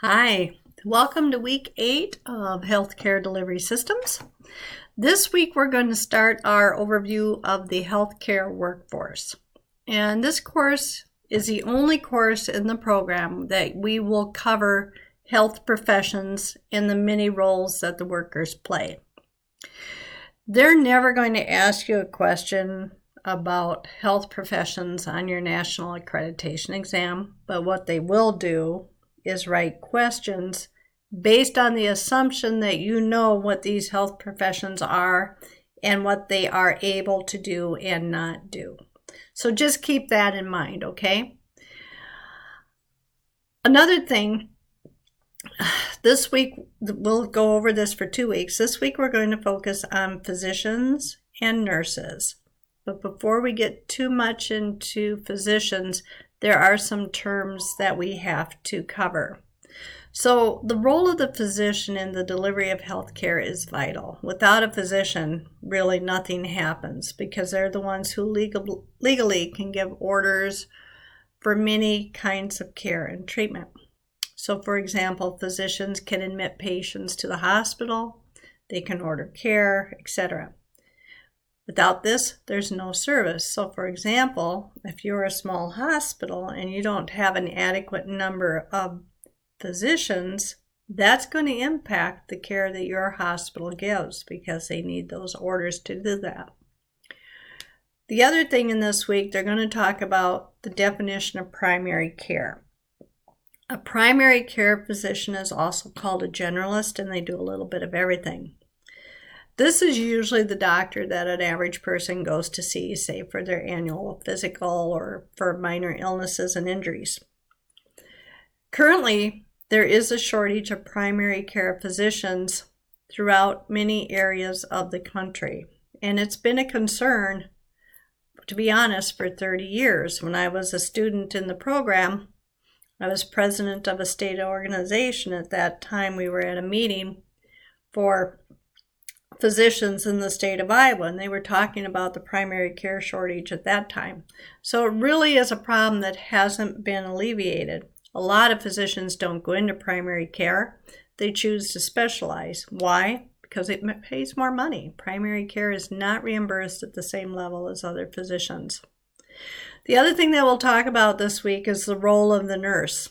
Hi, welcome to week 8 of Healthcare Delivery Systems. This week we're going to start our overview of the healthcare workforce. And this course is the only course in the program that we will cover health professions and the many roles that the workers play. They're never going to ask you a question about health professions on your national accreditation exam, but what they will do is write questions based on the assumption that you know what these health professions are and what they are able to do and not do. So just keep that in mind, okay? Another thing, this week, we'll go over this for 2 weeks. This week we're going to focus on physicians and nurses. But before we get too much into physicians, there are some terms that we have to cover. So the role of the physician in the delivery of healthcare is vital. Without a physician, really nothing happens because they're the ones who legally can give orders for many kinds of care and treatment. So for example, physicians can admit patients to the hospital, they can order care, etc. Without this, there's no service. So for example, if you're a small hospital and you don't have an adequate number of physicians, that's going to impact the care that your hospital gives because they need those orders to do that. The other thing in this week, they're going to talk about the definition of primary care. A primary care physician is also called a generalist, and they do a little bit of everything. This is usually the doctor that an average person goes to see, say for their annual physical or for minor illnesses and injuries. Currently, there is a shortage of primary care physicians throughout many areas of the country, and it's been a concern, to be honest, for 30 years. When I was a student in the program, I was president of a state organization. At that time, we were at a meeting for physicians in the state of Iowa, and they were talking about the primary care shortage at that time. So it really is a problem that hasn't been alleviated. A lot of physicians don't go into primary care. They choose to specialize. Why? Because it pays more money. Primary care is not reimbursed at the same level as other physicians. The other thing that we'll talk about this week is the role of the nurse.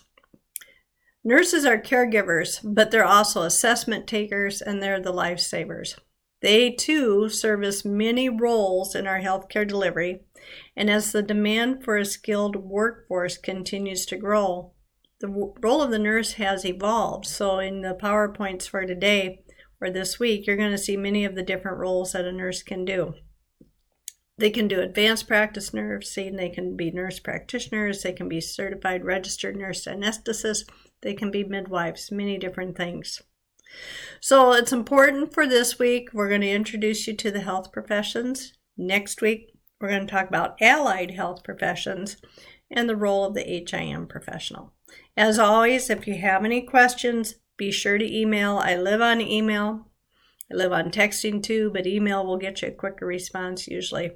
Nurses are caregivers, but they're also assessment takers, and they're the lifesavers. They too service many roles in our healthcare delivery, and as the demand for a skilled workforce continues to grow, the role of the nurse has evolved. So in the PowerPoints for today or this week, you're going to see many of the different roles that a nurse can do. They can do advanced practice nursing, they can be nurse practitioners, they can be certified registered nurse anesthetists, they can be midwives, many different things. So it's important for this week, we're going to introduce you to the health professions. Next week, we're going to talk about allied health professions and the role of the HIM professional. As always, if you have any questions, be sure to email. I live on email. I live on texting too, but email will get you a quicker response usually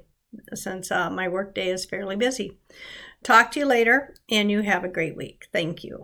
since my workday is fairly busy. Talk to you later, and you have a great week. Thank you.